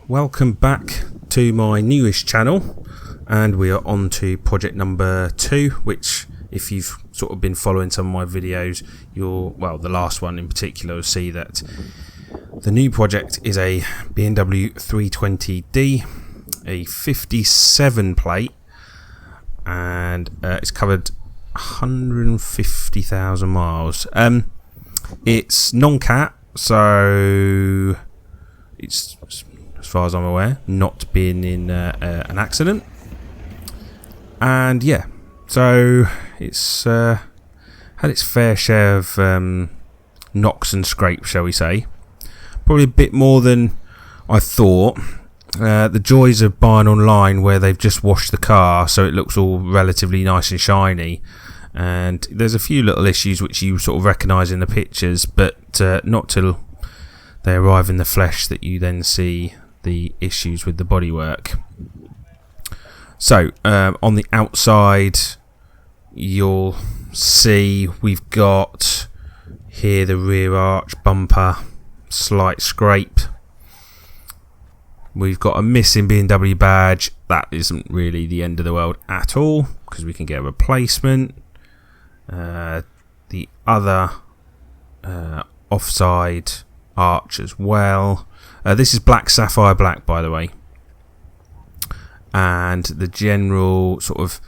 Welcome back to my newish channel, and we are on to project number 2, which if you've sort of been following some of my videos, the last one in particular, will see that the new project is a BMW 320d, a 57 plate, and it's covered 150,000 miles. It's non-cat, so it's, as far as I'm aware, not been in an accident. And yeah, so it's had its fair share of knocks and scrapes, shall we say. Probably a bit more than I thought. The joys of buying online, where they've just washed the car so it looks all relatively nice and shiny. And there's a few little issues which you sort of recognise in the pictures, but not till they arrive in the flesh that you then see the issues with the bodywork. So on the outside, you'll see we've got here the rear arch bumper, slight scrape. We've got a missing BMW badge. That isn't really the end of the world at all, because we can get a replacement. The other offside arch as well. This is black sapphire black, by the way. And the general sort of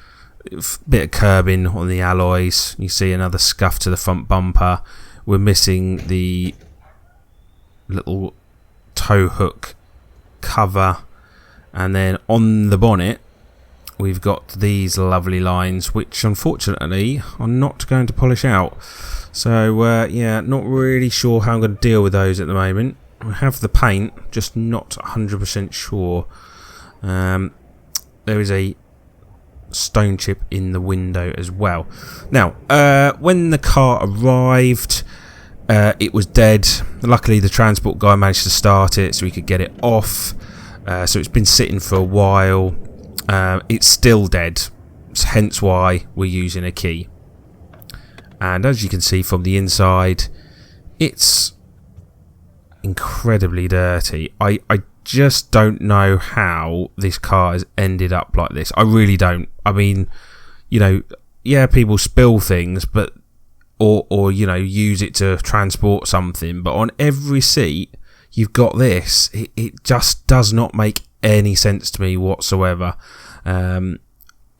bit of curbing on the alloys. You see another scuff to the front bumper. We're missing the little tow hook cover. And then on the bonnet, we've got these lovely lines, which unfortunately I'm not going to polish out. So yeah, not really sure how I'm going to deal with those at the moment. I have the paint, just not 100% sure. There is a stone chip in the window as well. Now, when the car arrived, it was dead. Luckily, the transport guy managed to start it so we could get it off. So it's been sitting for a while. It's still dead, hence why we're using a key. And as you can see from the inside, it's incredibly dirty. I just don't know how this car has ended up like this. I really don't. I mean, you know, yeah, people spill things, but or you know, use it to transport something, but on every seat you've got this. It just does not make any sense to me whatsoever.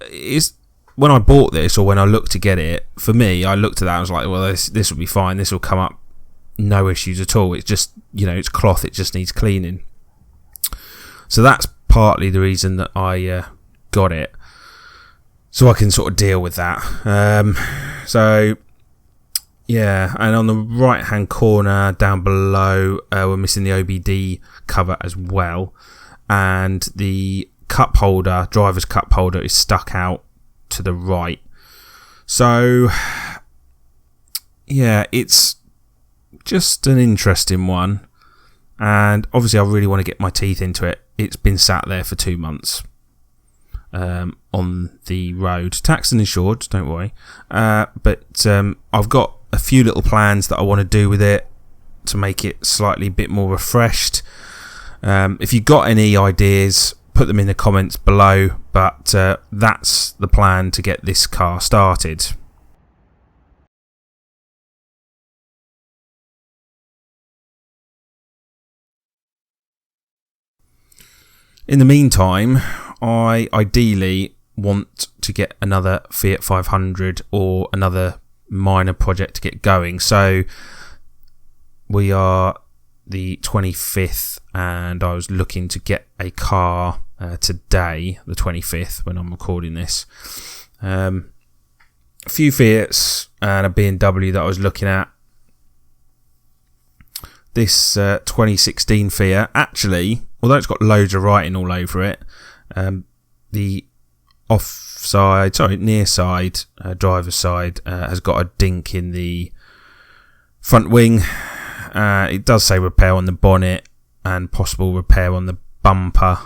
It's when I bought this, or when I looked to get it, for me, I looked at that and was like, well, this will be fine. This will come up, no issues at all. It's just, you know, it's cloth. It just needs cleaning. So that's partly the reason that I got it, so I can sort of deal with that. So yeah, and on the right hand corner down below, we're missing the OBD cover as well, and the cup holder, driver's cup holder, is stuck out to the right. So yeah, it's just an interesting one, and obviously I really want to get my teeth into it. It's been sat there for 2 months on the road, taxed and insured, don't worry, but I've got a few little plans that I want to do with it to make it slightly bit more refreshed. If you've got any ideas, put them in the comments below, but that's the plan to get this car started. In the meantime, I ideally want to get another Fiat 500 or another minor project to get going. So we are the 25th, and I was looking to get a car today, the 25th, when I'm recording this. A few Fiats and a BMW that I was looking at. This 2016 Fiat, actually, although it's got loads of writing all over it, the near side, driver's side, has got a dink in the front wing. It does say repair on the bonnet and possible repair on the bumper.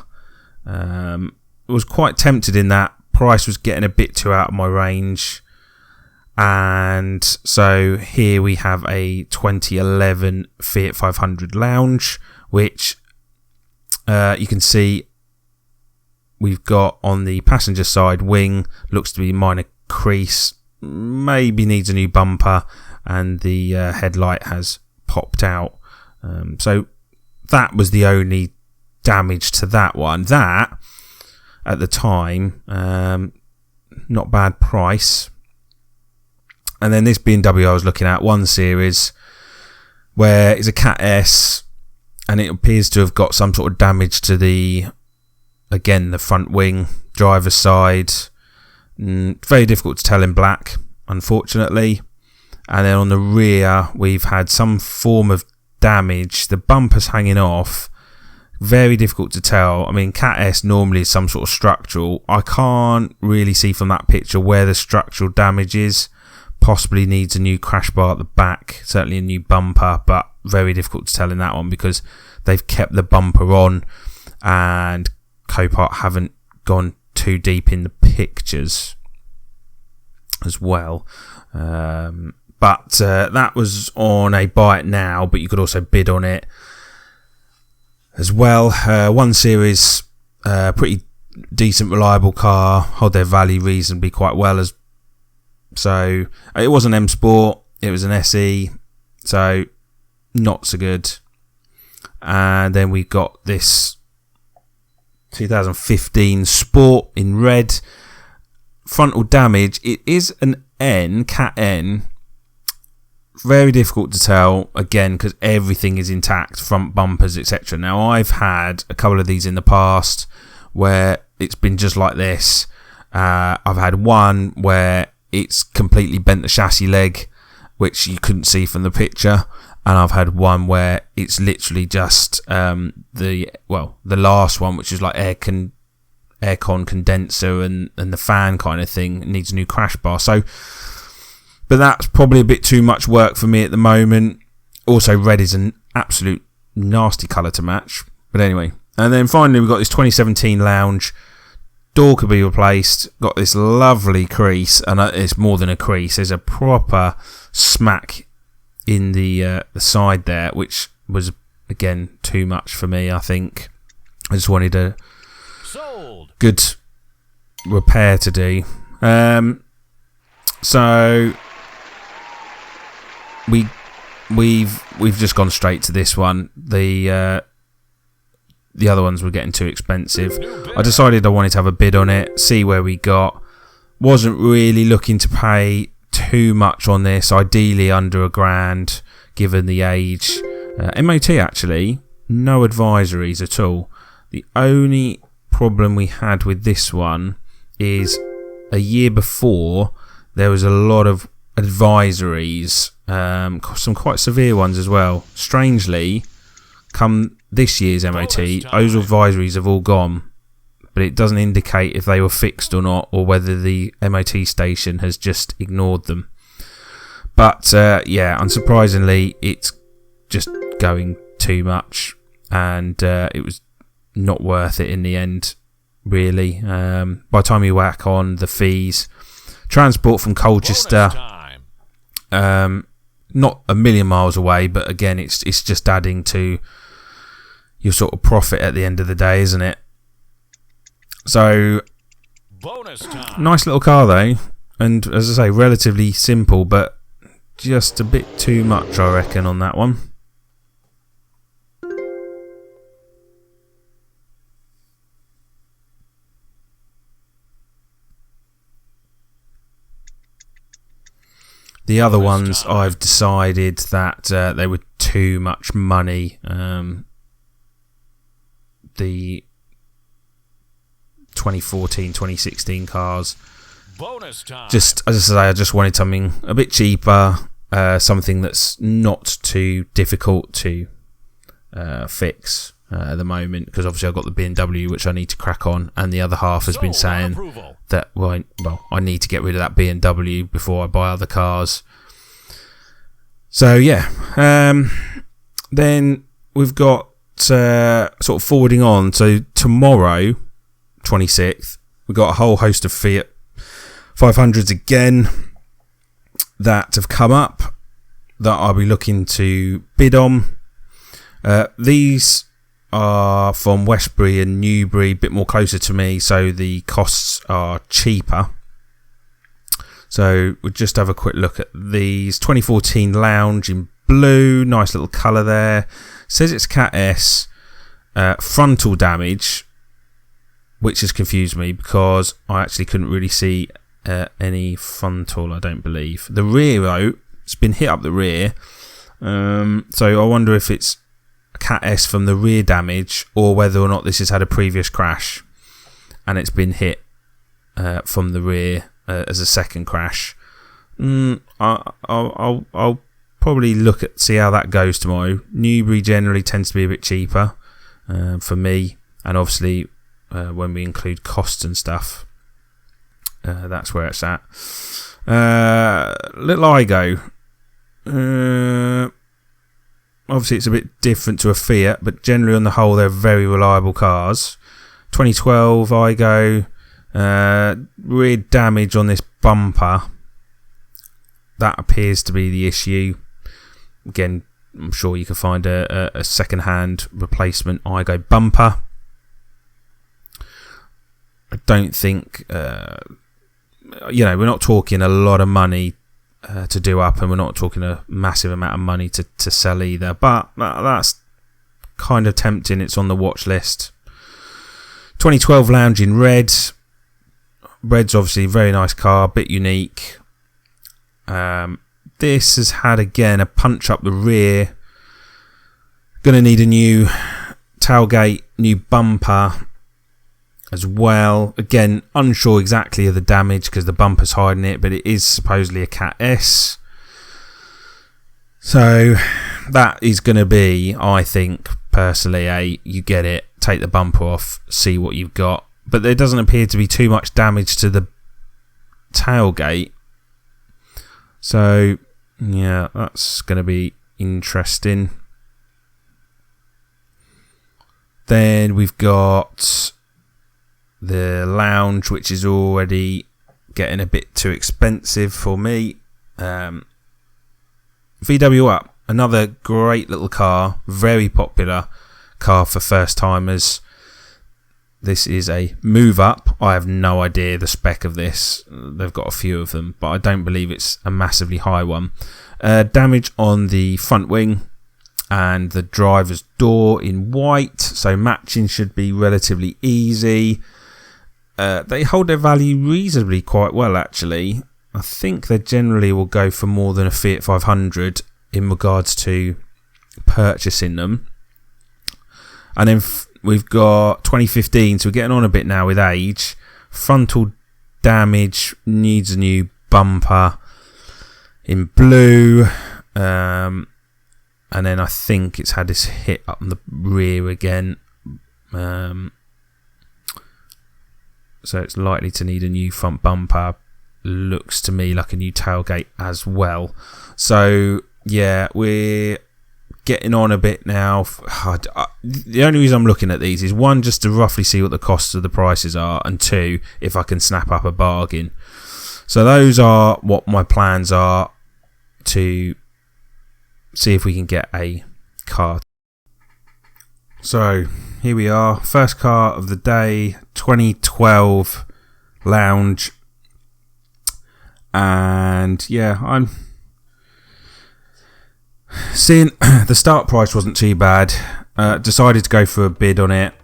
Was quite tempted in that. Price was getting a bit too out of my range. And so here we have a 2011 Fiat 500 Lounge, which You can see we've got on the passenger side wing, looks to be a minor crease, maybe needs a new bumper, and the headlight has popped out. So that was the only damage to that one. That, at the time, not bad price. And then this BMW I was looking at, 1 Series, where it's a Cat S, and it appears to have got some sort of damage to the front wing, driver's side. Very difficult to tell in black, unfortunately. And then on the rear, we've had some form of damage. The bumper's hanging off. Very difficult to tell. I mean, Cat S normally is some sort of structural. I can't really see from that picture where the structural damage is. Possibly needs a new crash bar at the back. Certainly a new bumper, but very difficult to tell in that one because they've kept the bumper on and Copart haven't gone too deep in the pictures as well. But that was on a buy it now, but you could also bid on it as well. 1 Series, pretty decent, reliable car, hold their value reasonably quite well. So it was an M Sport, it was an SE, so not so good. And then we got this 2015 Sport in red. Frontal damage, it is an N, Cat N. Very difficult to tell, again, because everything is intact, front bumpers, etc. Now, I've had a couple of these in the past where it's been just like this. I've had one where it's completely bent the chassis leg, which you couldn't see from the picture. And I've had one where it's literally just the last one, which is like aircon condenser and the fan kind of thing. It needs a new crash bar. So, but that's probably a bit too much work for me at the moment. Also, red is an absolute nasty colour to match. But anyway, and then finally we've got this 2017 Lounge. Door could be replaced. Got this lovely crease, and it's more than a crease. There's a proper smack in the side there, which was again too much for me. I think I just wanted a good repair to do. So we've just gone straight to this one. The other ones were getting too expensive. I decided I wanted to have a bid on it, see where we got. Wasn't really looking to pay too much on this, ideally under £1,000 given the age. MOT actually, no advisories at all. The only problem we had with this one is a year before there was a lot of advisories, some quite severe ones as well. Strangely, come this year's MOT, those advisories have all gone, but it doesn't indicate if they were fixed or not, or whether the MOT station has just ignored them. But yeah, unsurprisingly, it's just going too much, and it was not worth it in the end, really. By the time you whack on the fees, transport from Colchester, not a million miles away, but again, it's just adding to your sort of profit at the end of the day, isn't it? So, nice little car though, and as I say, relatively simple, but just a bit too much, I reckon, on that one. The other ones, I've decided that they were too much money. The 2014, 2016 cars. Just as I say, I just wanted something a bit cheaper, something that's not too difficult to fix at the moment, because obviously I've got the BMW which I need to crack on, and the other half has been saying that I need to get rid of that BMW before I buy other cars. So yeah, then we've got sort of forwarding on. So tomorrow, 26th, we've got a whole host of Fiat 500s again that have come up that I'll be looking to bid on. These are from Westbury and Newbury, a bit more closer to me, so the costs are cheaper. So we'll just have a quick look at these. 2014 Lounge in blue, nice little colour there. Says it's Cat S. Frontal damage, which has confused me because I actually couldn't really see any frontal, I don't believe. The rear, though, it's been hit up the rear. So I wonder if it's Cat S from the rear damage or whether or not this has had a previous crash and it's been hit from the rear as a second crash. I'll probably see how that goes tomorrow. Newbury generally tends to be a bit cheaper for me, and obviously when we include costs and stuff, that's where it's at. Little Igo. Obviously it's a bit different to a Fiat, but generally on the whole they're very reliable cars. 2012 Igo. Rear damage on this bumper. That appears to be the issue. Again, I'm sure you can find a second-hand replacement Igo bumper. I don't think, we're not talking a lot of money to do up, and we're not talking a massive amount of money to sell either. But that's kind of tempting. It's on the watch list. 2012 Lounge in red. Red's obviously a very nice car, a bit unique. This has had, again, a punch up the rear. Going to need a new tailgate, new bumper as well. Again, unsure exactly of the damage because the bumper's hiding it, but it is supposedly a Cat S. So that is going to be, I think, personally, you get it, take the bumper off, see what you've got. But there doesn't appear to be too much damage to the tailgate. So, yeah, that's going to be interesting. Then we've got the Lounge, which is already getting a bit too expensive for me. VW Up, another great little car, very popular car for first timers. This is a move up. I have no idea the spec of this. They've got a few of them, but I don't believe it's a massively high one. Damage on the front wing and the driver's door in white, so matching should be relatively easy. They hold their value reasonably quite well, actually. I think they generally will go for more than a Fiat 500 in regards to purchasing them. And then we've got 2015, so we're getting on a bit now with age. Frontal damage, needs a new bumper in blue. And then I think it's had this hit up on the rear again. So it's likely to need a new front bumper. Looks to me like a new tailgate as well. So, yeah, we're getting on a bit now. The only reason I'm looking at these is, one, just to roughly see what the costs of the prices are, and two, if I can snap up a bargain. So those are what my plans are, to see if we can get a car. So here we are, first car of the day, 2012 Lounge. And yeah, I'm seeing the start price wasn't too bad. Decided to go for a bid on it,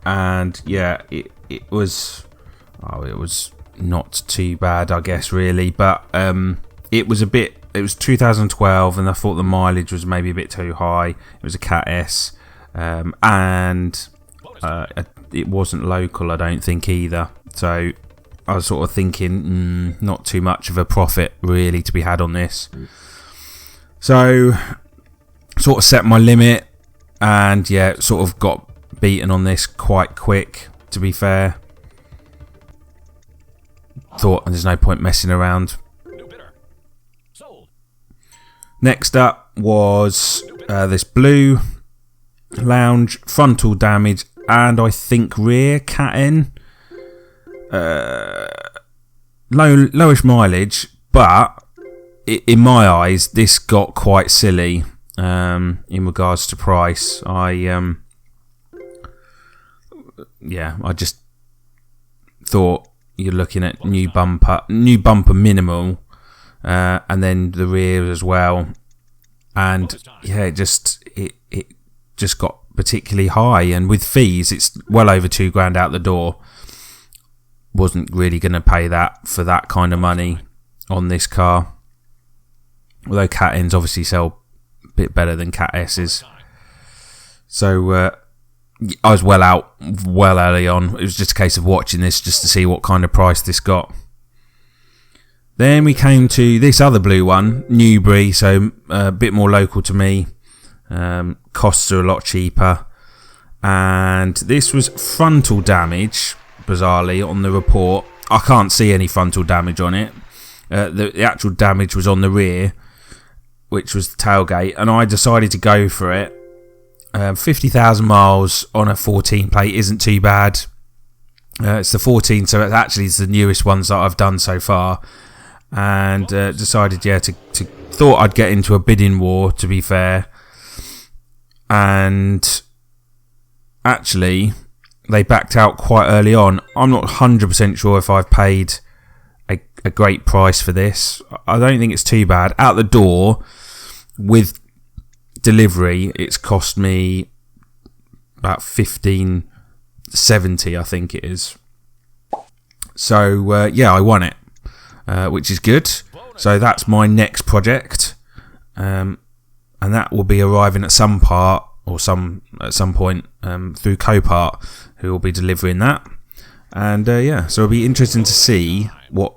and yeah, it was not too bad, I guess, really. But it was 2012, and I thought the mileage was maybe a bit too high. It was a Cat S, and it wasn't local, I don't think, either. So I was sort of thinking, not too much of a profit really to be had on this. So sort of set my limit, and yeah, sort of got beaten on this quite quick, to be fair. Thought there's no point messing around. Next up was this blue Lounge, frontal damage, and I think rear Cat N. Lowish mileage, but in my eyes this got quite silly in regards to price. I yeah, I just thought you're looking at new bumper minimal, and then the rear as well, and yeah, it just got particularly high, and with fees, it's well over £2,000 out the door. Wasn't really going to pay that for that kind of money on this car, although Cat N's obviously sell a bit better than Cat S's. So I was well early on. It was just a case of watching this just to see what kind of price this got. Then we came to this other blue one, Newbury, so a bit more local to me. Costs are a lot cheaper. And this was frontal damage, bizarrely, on the report. I can't see any frontal damage on it. The actual damage was on the rear, which was the tailgate, and I decided to go for it. 50,000 miles on a 14 plate isn't too bad. It's the 14, so it's the newest ones that I've done so far, and decided thought I'd get into a bidding war, to be fair, and actually they backed out quite early on. I'm not 100% sure if I've paid a great price for this. I don't think it's too bad. Out the door with delivery, it's cost me about $1,570, I think it is. So yeah, I won it, which is good. So that's my next project, and that will be arriving at some point through Copart, who will be delivering that. And yeah, so it'll be interesting to see what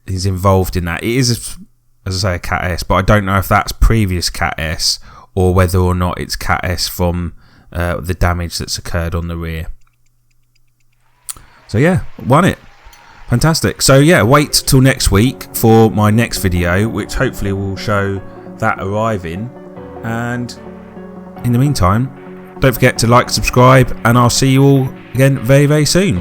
is involved in that. It is, as I say, a Cat S, but I don't know if that's previous Cat S or whether or not it's Cat S from the damage that's occurred on the rear. So yeah, won it. Fantastic. So yeah, wait till next week for my next video, which hopefully will show that arriving. And in the meantime, don't forget to like, subscribe, and I'll see you all again very, very soon.